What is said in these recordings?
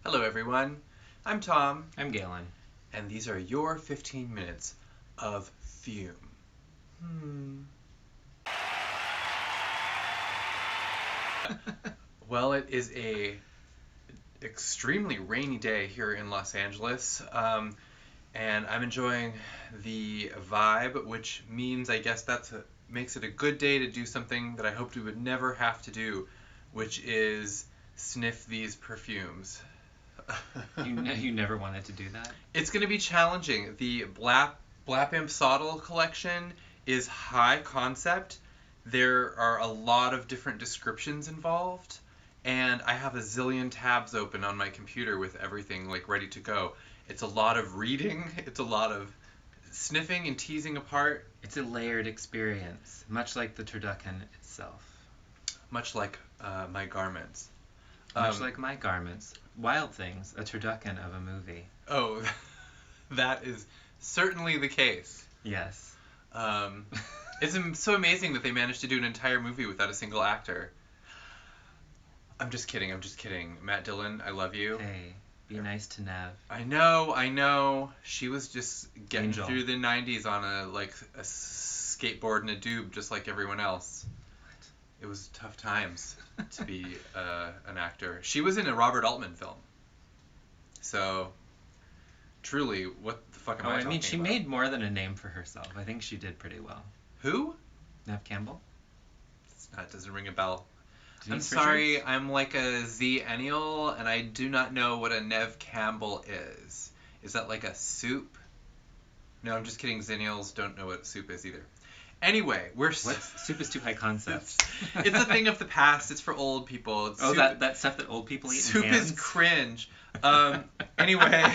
Hello everyone, I'm Tom, I'm Galen. and these are your 15 minutes of FUME. Well, it is a extremely rainy day here in Los Angeles, and I'm enjoying the vibe, which means I guess makes it a good day to do something that I hoped we would never have to do, which is sniff these perfumes. You never wanted to do that? It's going to be challenging. The Blapimpsottle collection is high concept. There are a lot of different descriptions involved, and I have a zillion tabs open on my computer with everything like ready to go. It's a lot of reading. It's a lot of sniffing and teasing apart. It's a layered experience, much like the turducken itself. Much like my garments. Much like my garments. Wild Things, a turducken of a movie. Oh, that is certainly the case. Yes. It's so amazing that they managed to do an entire movie without a single actor. I'm just kidding. Matt Dillon, I love you. Hey, be nice to Nev. I know. She was just getting Angel. through the 90s on a skateboard and a doob just like everyone else. It was tough times to be an actor. She was in a Robert Altman film. So, truly, what the fuck am I talking about? She made more than a name for herself. I think she did pretty well. Who? Nev Campbell? That doesn't ring a bell. I'm Denise sorry, Richards? I'm like a Zennial, and I do not know what a Nev Campbell is. Is that like a soup? No, I'm just kidding. Zennials don't know what soup is either. Anyway, Soup is too high concept. It's a thing of the past. It's for old people. Soup, that stuff that old people eat in cans? Soup is cringe. Anyway.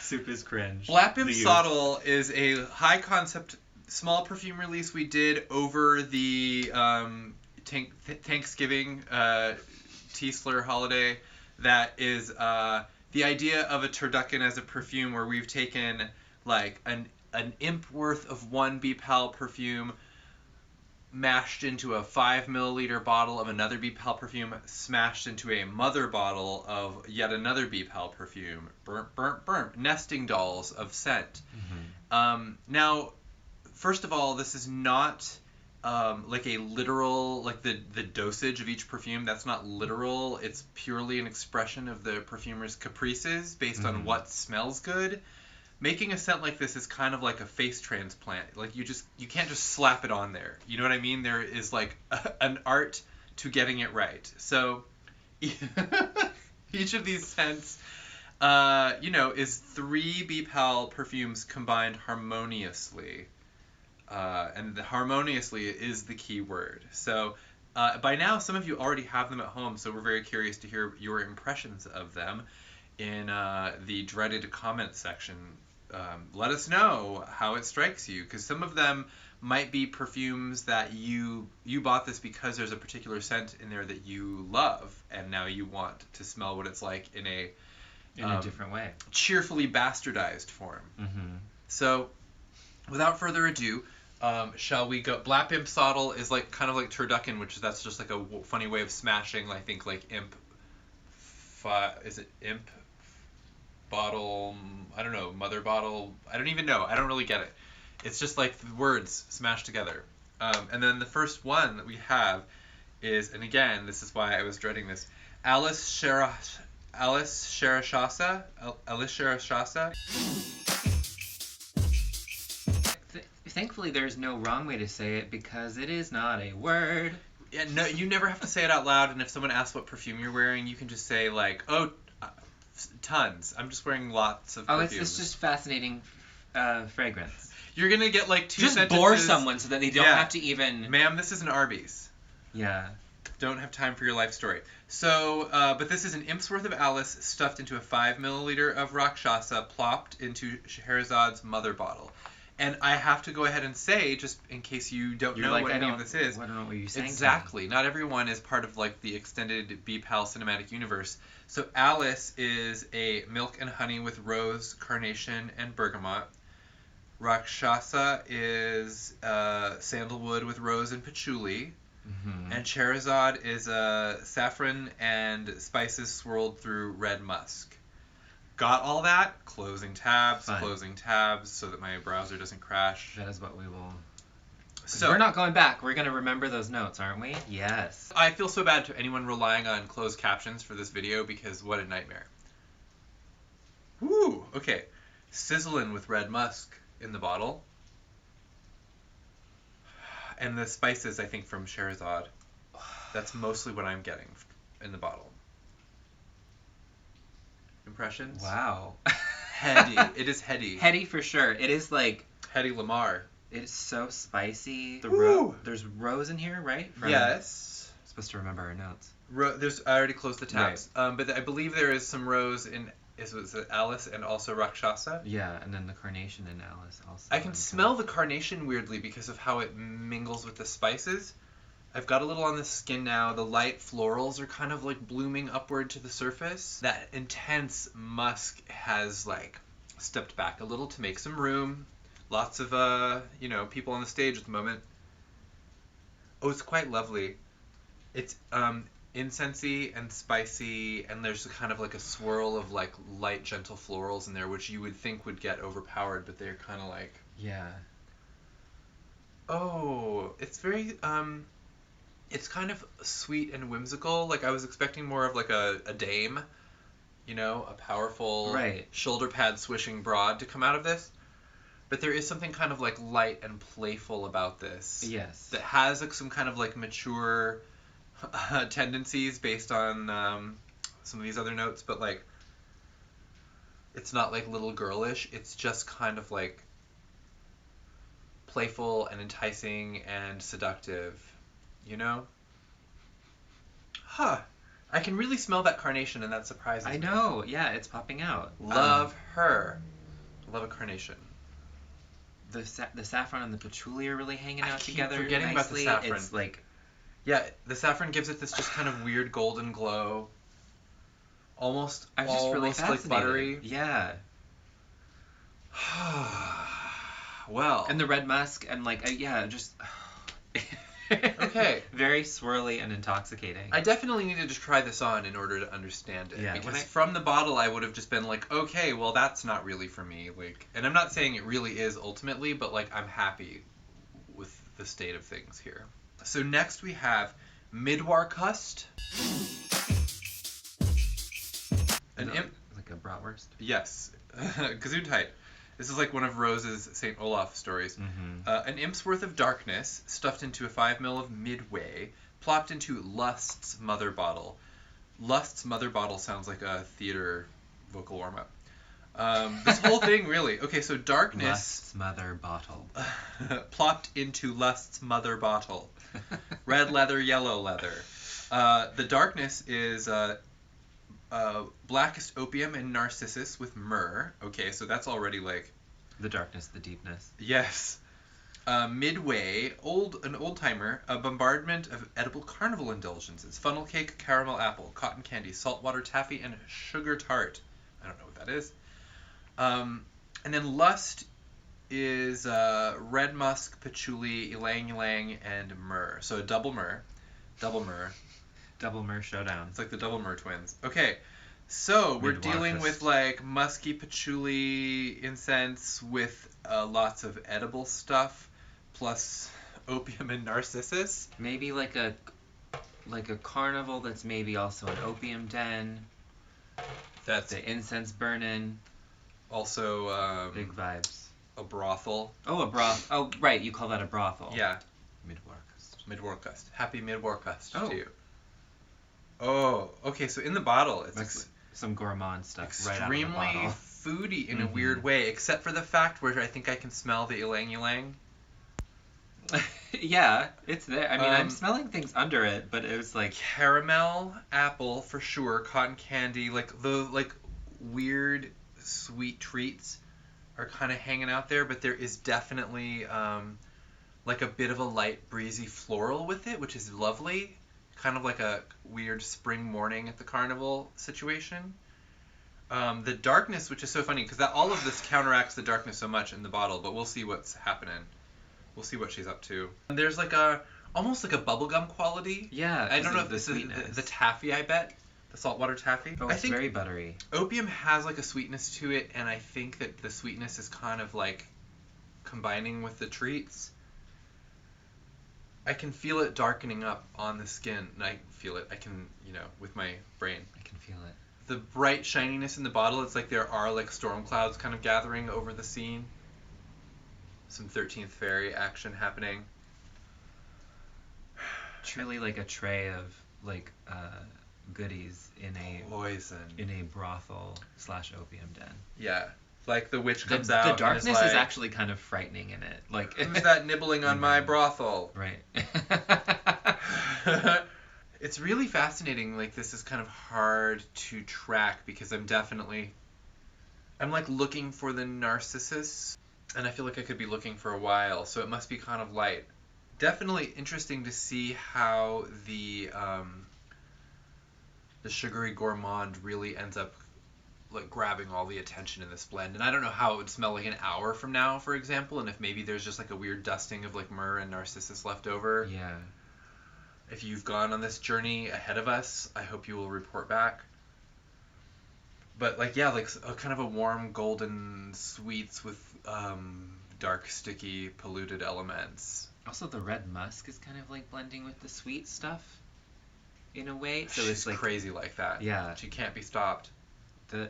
Soup is cringe. Blapimpsottle is a high concept small perfume release we did over the Thanksgiving Tiesler holiday. That is the idea of a turducken as a perfume, where we've taken like an imp worth of one BPAL perfume, mashed into a 5 milliliter bottle of another BPAL perfume, smashed into a mother bottle of yet another BPAL perfume. Burnt. Nesting dolls of scent. Mm-hmm. Now, first of all, this is not like a literal, like the dosage of each perfume. That's not literal. It's purely an expression of the perfumer's caprices based on what smells good. Making a scent like this is kind of like a face transplant. Like you can't just slap it on there. You know what I mean? There is like an art to getting it right. So each of these scents, is 3 BPAL perfumes combined harmoniously. And the harmoniously is the key word. So by now, some of you already have them at home, so we're very curious to hear your impressions of them in the dreaded comment section. Let us know how it strikes you, because some of them might be perfumes that you bought this because there's a particular scent in there that you love, and now you want to smell what it's like in a different way, cheerfully bastardized form. Mm-hmm. So, without further ado, shall we go? Blapimpsottle is like kind of like turducken, that's just like a funny way of smashing. I think like imp. Is it imp? Bottle, I don't know, mother bottle, I don't even know, I don't really get it. It's just like the words smashed together. And then the first one that we have is, and again, this is why I was dreading this, Alischereshasa. Thankfully, there's no wrong way to say it, because it is not a word. Yeah, no, you never have to say it out loud, and if someone asks what perfume you're wearing, you can just say like, oh, tons. I'm just wearing lots of perfumes. It's just fascinating fragrance. You're going to get like 2 just sentences. Bore someone so that they don't have to even... Ma'am, this is an Arby's. Yeah. Don't have time for your life story. So, but this is an imp's worth of Alice stuffed into a 5 milliliter of Rakshasa, plopped into Scheherazade's mother bottle. And I have to go ahead and say, just in case you don't know what any of this is. I don't know what you're saying. Exactly. Not everyone is part of like the extended BPAL cinematic universe. So Alice is a milk and honey with rose, carnation, and bergamot. Rakshasa is sandalwood with rose and patchouli. Mm-hmm. And Scheherazade is saffron and spices swirled through red musk. Got all that? Closing tabs so that my browser doesn't crash. That is what we will... So we're not going back. We're going to remember those notes, aren't we? Yes. I feel so bad to anyone relying on closed captions for this video because what a nightmare. Woo! Okay. Sizzling with red musk in the bottle. And the spices, I think, from Scheherazade. That's mostly what I'm getting in the bottle. Impressions? Wow. Heady. It is heady. Heady for sure. It is like... Heady Lamar. It's so spicy. Woo! There's rose in here, right? Yes. Supposed to remember our notes. I already closed the tabs. Right. But I believe there is some rose in... Was it Alice and also Rakshasa? Yeah, and then the carnation in Alice also. I can smell the carnation weirdly because of how it mingles with the spices. I've got a little on the skin now. The light florals are kind of like blooming upward to the surface. That intense musk has like stepped back a little to make some room. Lots of people on the stage at the moment. Oh, it's quite lovely. It's incensey and spicy, and there's kind of like a swirl of like light, gentle florals in there, which you would think would get overpowered, but they're kind of like... Yeah. Oh, it's very... It's kind of sweet and whimsical. Like, I was expecting more of like a dame, a powerful shoulder pad swishing broad to come out of this. But there is something kind of like light and playful about this. Yes. That has like some kind of like mature tendencies based on some of these other notes, but like it's not like little girlish. It's just kind of like playful and enticing and seductive. Huh. I can really smell that carnation, and that surprises me. I know. Yeah, it's popping out. Love her. Love a carnation. The saffron and the patchouli are really hanging out together. Forgetting nicely. About the saffron. It's like... Yeah, the saffron gives it this just kind of weird golden glow. Almost really like buttery. Yeah. Well. And the red musk and like, just... Okay. Very swirly and intoxicating. I definitely needed to try this on in order to understand it. Yeah, because from the bottle I would have just been like, okay, well that's not really for me. Like, and I'm not saying it really is ultimately, but like I'm happy with the state of things here. So next we have Midwarkust. Like a bratwurst? Yes. Gesundheit. This is like one of Rose's St. Olaf stories. Mm-hmm. An imp's worth of darkness, stuffed into a 5 ml of Midway, plopped into Lust's mother bottle. Lust's mother bottle sounds like a theater vocal warm-up. This whole thing, really. Okay, so darkness... Lust's mother bottle. Plopped into Lust's mother bottle. Red leather, yellow leather. The darkness is... blackest opium and narcissus with myrrh. Okay, so that's already like... The darkness, the deepness. Yes. Midway, an old-timer, a bombardment of edible carnival indulgences. Funnel cake, caramel apple, cotton candy, saltwater taffy, and sugar tart. I don't know what that is. And then Lust is red musk, patchouli, ylang ylang, and myrrh. So a double myrrh. Double myrrh. Double myrrh showdown. It's like the double myrrh twins. Okay, so we're dealing with like musky patchouli incense with lots of edible stuff, plus opium and narcissus. Maybe like a carnival that's maybe also an opium den. That's the incense burning. Also big vibes. A brothel. Oh, a broth. Oh, right. You call that a brothel. Yeah. Midwarkust. Happy Midwarkust to you. Oh, okay. So in the bottle, it's like some gourmand stuff right out of the bottle. Extremely foodie in a weird way, except for the fact where I think I can smell the ylang ylang. Yeah, it's there. I mean, I'm smelling things under it, but it was like caramel, apple for sure, cotton candy, like the weird sweet treats are kind of hanging out there, but there is definitely like a bit of a light breezy floral with it, which is lovely. Kind of like a weird spring morning at the carnival situation. The darkness, which is so funny, because all of this counteracts the darkness so much in the bottle, but we'll see what's happening. We'll see what she's up to. And there's like a almost like a bubblegum quality. Yeah, I don't know if the this is sweetness. the taffy, I bet. The saltwater taffy. Oh, I it's think very buttery. opium has like a sweetness to it, and I think that the sweetness is kind of like combining with the treats. I can feel it darkening up on the skin, and I feel it. I can, with my brain. I can feel it. The bright shininess in the bottle, it's like there are like storm clouds kind of gathering over the scene. Some 13th Fairy action happening. Truly like a tray of like goodies in a brothel / opium den. Yeah. Like the witch comes The out. darkness and is is actually kind of frightening in it. Like, who's that nibbling on my brothel? Right. It's really fascinating. Like, this is kind of hard to track because I'm like looking for the narcissus, and I feel like I could be looking for a while, so it must be kind of light. Definitely interesting to see how the sugary gourmand really ends up like grabbing all the attention in this blend. And I don't know how it would smell like an hour from now, for example, and if maybe there's just like a weird dusting of like myrrh and narcissus left over. Yeah. If you've gone on this journey ahead of us, I hope you will report back. But like, yeah, like a kind of a warm golden sweets with dark, sticky, polluted elements. Also, the red musk is kind of like blending with the sweet stuff in a way. So She's it's like crazy like that. Yeah. She can't be stopped. The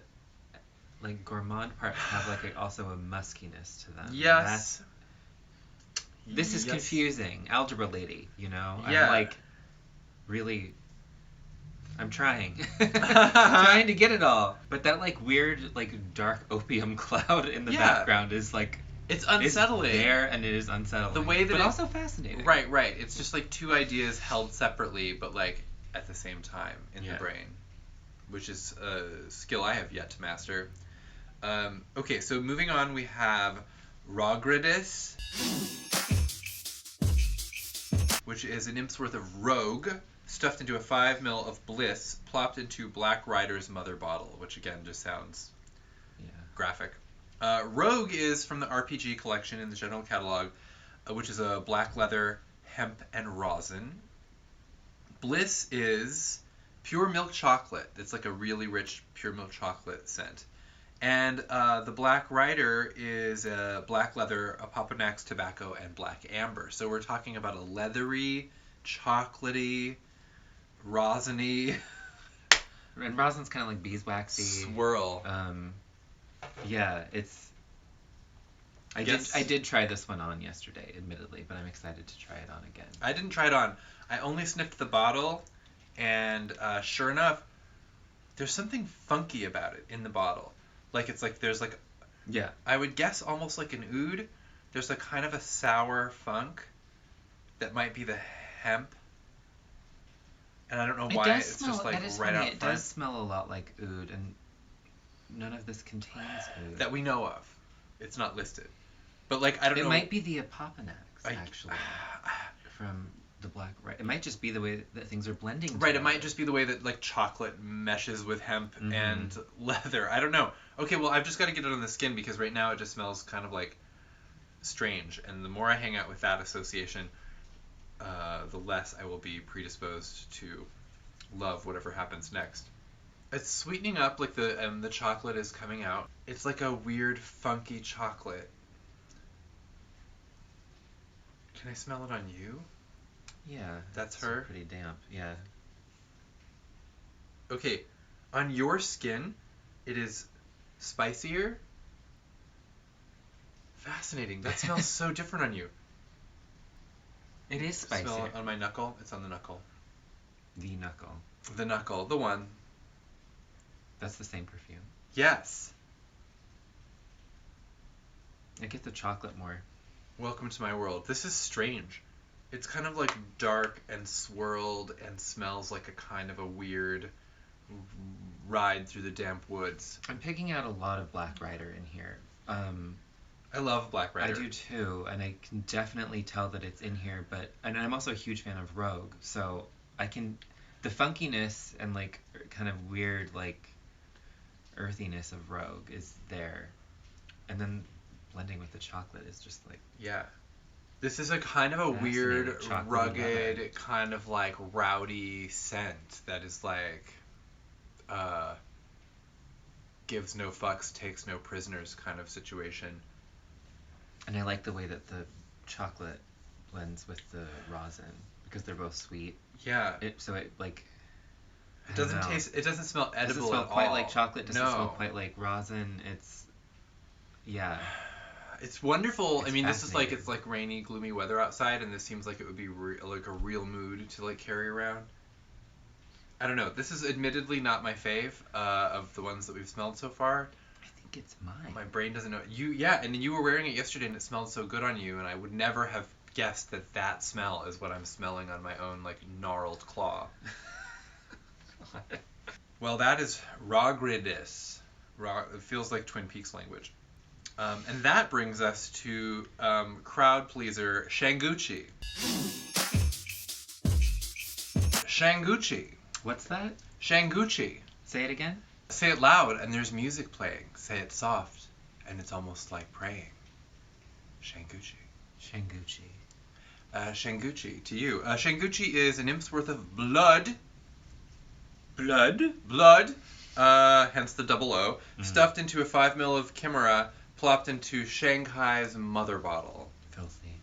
like gourmand parts have like also a muskiness to them. Yes. This is confusing. Algebra lady, Yeah. I'm like really I'm trying. Trying to get it all. But that like weird like dark opium cloud in the background is like it's unsettling. It's there and it is unsettling. The way that but also fascinating. Right. It's just like two ideas held separately but like at the same time in the brain, which is a skill I have yet to master. Okay, so moving on, we have Rogridiss, which is an imp's worth of Rogue, stuffed into a 5 ml of Bliss, plopped into Black Rider's mother bottle, which again just sounds graphic. Rogue is from the RPG collection in the general catalog, which is a black leather, hemp, and rosin. Bliss is pure milk chocolate. It's like a really rich pure milk chocolate scent. And the Black Rider is black leather, a Papanax tobacco, and black amber. So we're talking about a leathery, chocolatey, rosiny... And rosin's kind of like beeswaxy. Swirl. Yeah, it's... I did try this one on yesterday, admittedly, but I'm excited to try it on again. I didn't try it on. I only sniffed the bottle, and sure enough, there's something funky about it in the bottle. Like, it's like, there's like... Yeah. I would guess almost like an oud. There's a kind of a sour funk that might be the hemp. And I don't know why it's just like right out front. It does smell a lot like oud, and none of this contains oud. That we know of. It's not listed. But like, I don't know. It might be the Apopanax, actually, from the Black Rider. It might just be the way that things are blending together. Right, it might just be the way that like chocolate meshes with hemp and leather. I don't know. Okay, well, I've just got to get it on the skin because right now it just smells kind of like strange. And the more I hang out with that association, the less I will be predisposed to love whatever happens next. It's sweetening up, like the chocolate is coming out. It's like a weird, funky chocolate. Can I smell it on you? Yeah. That's her? Pretty damp, yeah. Okay, on your skin, it is spicier. Fascinating. That smells so different on you. It is spicier. Smell it on my knuckle? It's on the knuckle. The knuckle. The knuckle, the one. That's the same perfume. Yes. I get the chocolate more. Welcome to my world. This is strange. It's kind of like dark and swirled and smells like a kind of a weird ride through the damp woods. I'm picking out a lot of Black Rider in here. I love Black Rider. I do too, and I can definitely tell that it's in here, and I'm also a huge fan of Rogue, so the funkiness and like kind of weird like earthiness of Rogue is there, and then blending with the chocolate is just like... Yeah. This is a kind of a Fascinating. weird, Chocolate rugged, leather. kind of like rowdy scent that is like, gives no fucks, takes no prisoners kind of situation. And I like the way that the chocolate blends with the rosin because they're both sweet. Yeah. It doesn't taste. It doesn't smell edible doesn't smell at quite all. like chocolate. Doesn't No. smell quite like rosin. Yeah. It's wonderful. It's I mean, this is like fascinating. it's like rainy, gloomy weather outside, and this seems like it would be like a real mood to like carry around. I don't know. This is admittedly not my fave of the ones that we've smelled so far. I think it's mine. My brain doesn't know. And you were wearing it yesterday, and it smelled so good on you, and I would never have guessed that smell is what I'm smelling on my own like gnarled claw. Well, that is Rogridiss. It feels like Twin Peaks language. And that brings us to crowd pleaser Shangoochi. Shangoochi. What's that? Shangoochi. Say it again. Say it loud and there's music playing. Say it soft and it's almost like praying. Shangoochi. Shangoochi. Shangoochi to you. Shangoochi is an imp's worth of blood. Blood. Hence the double O. Stuffed into a 5 ml of chimera, plopped into Shanghai's mother bottle. Filthy.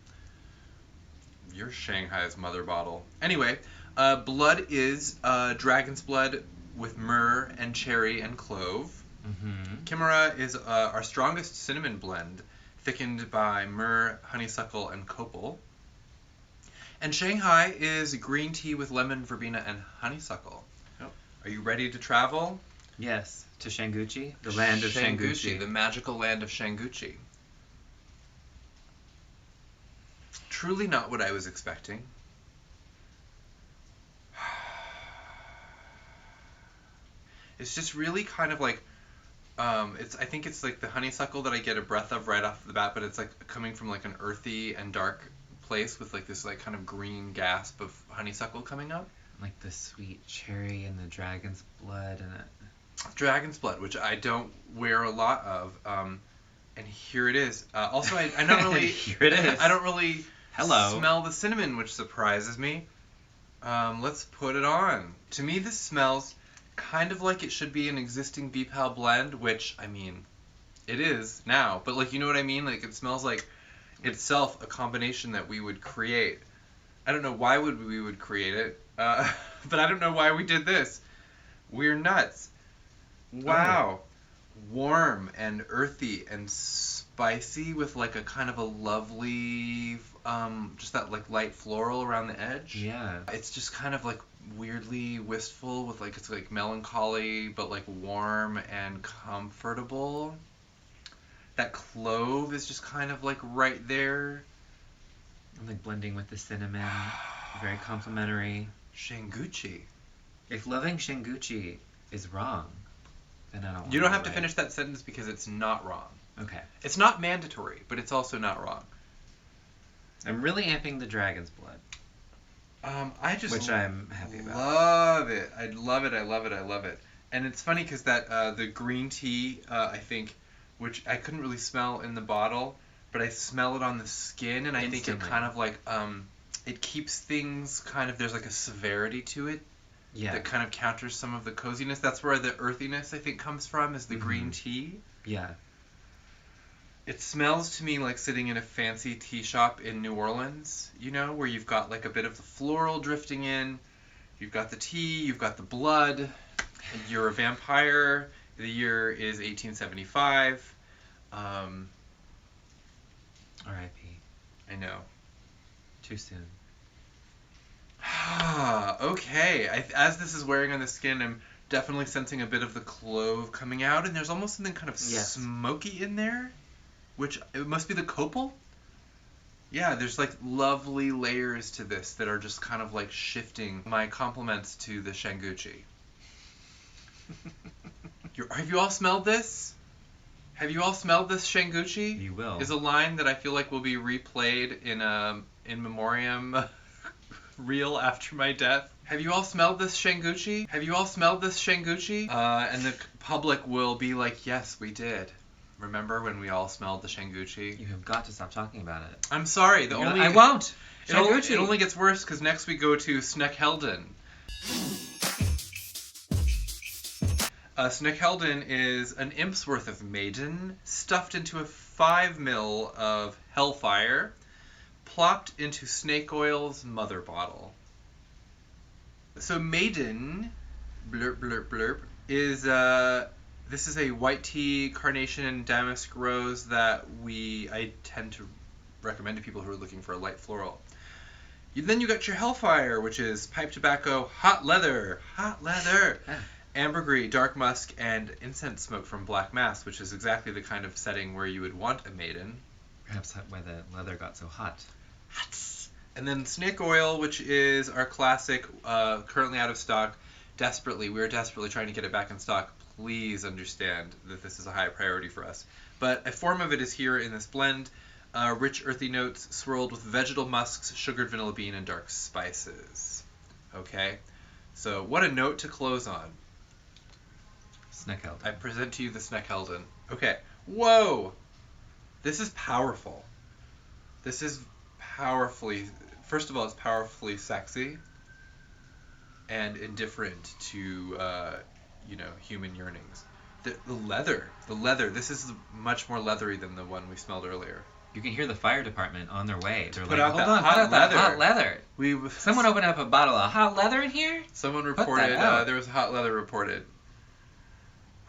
Your Shanghai's mother bottle. Anyway, blood is dragon's blood with myrrh and cherry and clove. Mm-hmm. Chimera is our strongest cinnamon blend, thickened by myrrh, honeysuckle, and copal. And Shanghai is green tea with lemon, verbena, and honeysuckle. Oh. Are you ready to travel? Yes, to Shangoochi, the land of Shangoochi. The magical land of Shangoochi. Truly not what I was expecting. It's just really kind of like, I think it's like the honeysuckle that I get a breath of right off the bat, but it's like coming from like an earthy and dark place with like this like kind of green gasp of honeysuckle coming up. Like the sweet cherry and the dragon's blood and it. Dragon's blood, which I don't wear a lot of, and here it is. Also, I don't really. Here it is. I don't really Hello. smell the cinnamon, which surprises me. Let's put it on. To me, this smells kind of like it should be an existing BPAL blend, which, I mean, it is now. But, like, you know what I mean? Like, it smells like itself a combination that we would create. I don't know why we would create it, but I don't know why we did this. We're nuts. Wow. Warm and earthy and spicy with, like, a kind of a lovely, just that, like, light floral around the edge. Yeah. It's just kind of, like, weirdly wistful with, like, it's, like, melancholy, but, like, warm and comfortable. That clove is just kind of, like, right there. I'm like blending with the cinnamon. Very complimentary. Shangoochi. If loving Shangoochi is wrong, then I don't want You don't have to right. finish that sentence because it's not wrong. Okay. It's not mandatory, but it's also not wrong. I'm really amping the dragon's blood. I just Which I'm happy about. Love it. I love it. And it's funny because that the green tea, I think, which I couldn't really smell in the bottle, but I smell it on the skin, and I think it Instantly. kind of like it keeps things kind of, there's like a severity to it that kind of counters some of the coziness. That's where the earthiness I think comes from, is the green tea. Yeah. It smells to me like sitting in a fancy tea shop in New Orleans, you know, where you've got like a bit of the floral drifting in, you've got the tea, you've got the blood, you're a vampire, the year is 1875. R.I.P. I know. Too soon. Okay, as this is wearing on the skin, I'm definitely sensing a bit of the clove coming out, and there's almost something kind of smoky in there, which it must be the copal. Yeah, there's like lovely layers to this that are just kind of like shifting. My compliments to the Shangoochi. Have you all smelled this? Have you all smelled this Shangoochi? You will. Is a line that I feel like will be replayed in memoriam reel after my death. Have you all smelled this Shangoochi? And the public will be like, yes, we did. Remember when we all smelled the Shangoochi? You have got to stop talking about it. I'm sorry. I won't. It only gets worse because next we go to Snekhellden. Snekhellden is an imp's worth of maiden stuffed into a 5 ml of hellfire, plopped into snake oil's mother bottle. So maiden, blurp blurp blurp, is this is a white tea, carnation, and damask rose that I tend to recommend to people who are looking for a light floral. Then you got your hellfire, which is pipe tobacco, hot leather, ambergris, dark musk, and incense smoke from black mass, which is exactly the kind of setting where you would want a maiden. Perhaps why the leather got so hot. And then snake oil, which is our classic, currently out of stock. We're desperately trying to get it back in stock. Please understand that this is a high priority for us. But a form of it is here in this blend. Rich earthy notes swirled with vegetal musks, sugared vanilla bean, and dark spices. Okay? So what a note to close on. Snekhellden. I present to you the Snekhellden. Okay. Whoa! This is powerful. This is powerfully... First of all, it's powerfully sexy and indifferent to, human yearnings. The leather. This is much more leathery than the one we smelled earlier. You can hear the fire department on their way. They're Put like, out hold that on, hot put out leather. that hot leather. Someone opened up a bottle of hot leather in here? Someone that reported, out. there was hot leather reported.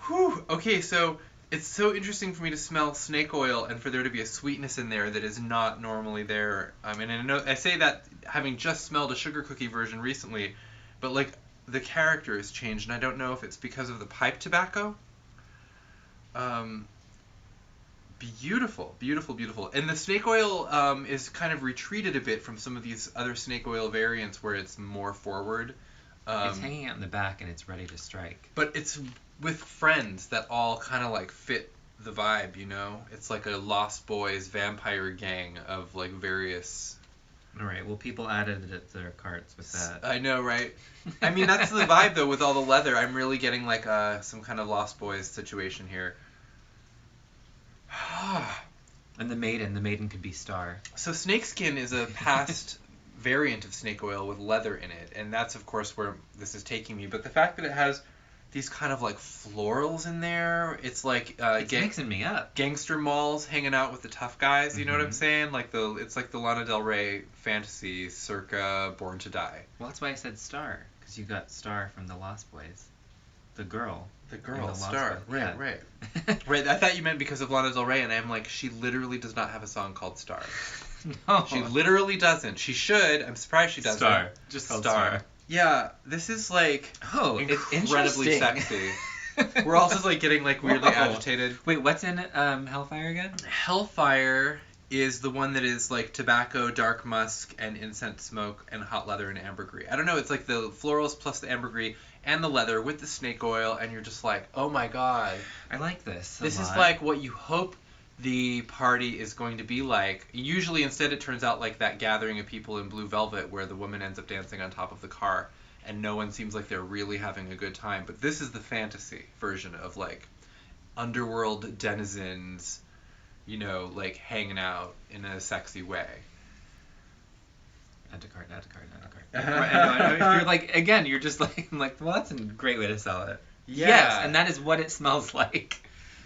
Whew. Okay, so it's so interesting for me to smell snake oil and for there to be a sweetness in there that is not normally there. I mean, I say that having just smelled a sugar cookie version recently, but like the character has changed, and I don't know if it's because of the pipe tobacco. Beautiful, beautiful, beautiful. And the snake oil is kind of retreated a bit from some of these other snake oil variants where it's more forward. It's hanging out in the back and it's ready to strike. But it's with friends that all kind of like fit the vibe, you know? It's like a Lost Boys vampire gang of like various... All right, well, people added it to their carts with that. I know, right? I mean, that's the vibe, though, with all the leather. I'm really getting like some kind of Lost Boys situation here. And the maiden could be Star. So snakeskin is a past variant of snake oil with leather in it, and that's of course where this is taking me. But the fact that it has these kind of like florals in there, it's like it's mixing me up. Gangster malls hanging out with the tough guys. You know what I'm saying? Like it's like the Lana Del Rey fantasy circa Born to Die. Well, that's why I said Star, because you got Star from the Lost Boys, the girl. Star. Right, yeah. Right. Right. I thought you meant because of Lana Del Rey, and I'm like, she literally does not have a song called Star. No. She literally doesn't. She should. I'm surprised she doesn't. Star. Just called Star. Yeah, this is like incredibly it's sexy. We're all just like getting like weirdly agitated. Wait, what's in Hellfire again? Hellfire is the one that is like tobacco, dark musk, and incense smoke, and hot leather and ambergris. I don't know. It's like the florals plus the ambergris and the leather with the snake oil, and you're just like, oh my god. I like this. This is like what you hope the party is going to be like. Usually, instead, it turns out like that gathering of people in blue velvet where the woman ends up dancing on top of the car, and no one seems like they're really having a good time. But this is the fantasy version of like underworld denizens, you know, like hanging out in a sexy way. Add to cart. I know. You're like, again, you're just like, I'm like, well, that's a great way to sell it. Yeah. Yes, and that is what it smells like.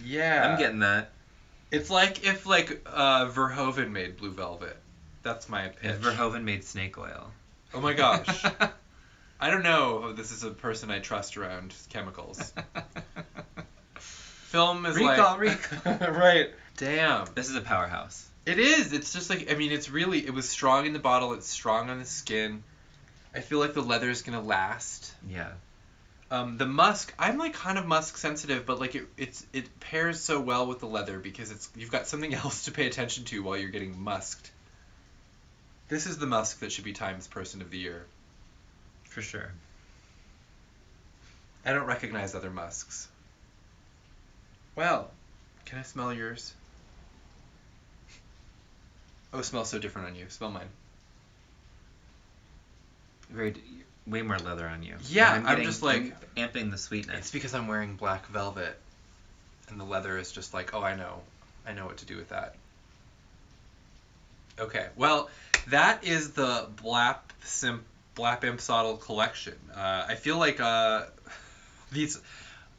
Yeah. I'm getting that. It's like if like Verhoeven made Blue Velvet. That's my pitch. If Verhoeven made snake oil. Oh my gosh. I don't know if this is a person I trust around chemicals. Film is recall. Right. Damn. This is a powerhouse. It is. It's just like, I mean, it was strong in the bottle. It's strong on the skin. I feel like the leather is going to last. Yeah. The musk, I'm like kind of musk sensitive, but like it pairs so well with the leather because you've got something else to pay attention to while you're getting musked. This is the musk that should be Time's Person of the Year. For sure. I don't recognize other musks. Well, can I smell yours? Oh, it smells so different on you. Smell mine. Way more leather on you. Yeah, I'm just like amping the sweetness. It's because I'm wearing black velvet. And the leather is just like, oh, I know what to do with that. Okay, well, that is the Blapimpsottle collection. I feel like these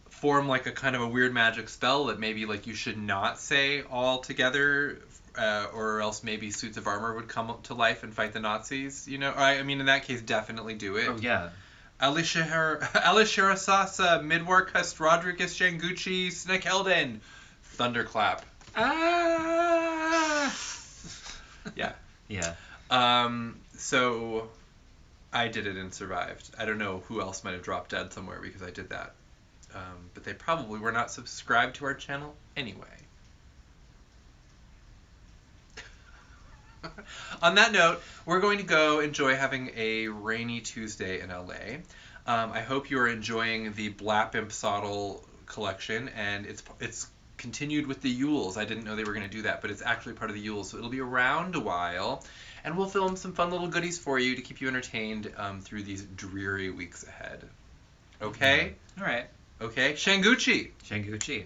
form like a kind of a weird magic spell that maybe like you should not say all together, or else maybe suits of armor would come up to life and fight the Nazis. You know, I mean, in that case, definitely do it. Oh yeah. Alischereshasa, Midwarkust, Rogridiss, Shangoochi, Snekhellden, Thunderclap. Ah. Yeah. Yeah. So I did it and survived. I don't know who else might have dropped dead somewhere because I did that. But they probably were not subscribed to our channel anyway. On that note, we're going to go enjoy having a rainy Tuesday in LA. I hope you are enjoying the Blapimpsottle collection, and it's continued with the Yules. I didn't know they were going to do that, but it's actually part of the Yules, so it'll be around a while, and we'll film some fun little goodies for you to keep you entertained through these dreary weeks ahead. Okay? All right. Okay. Shangoochi! Shangoochi.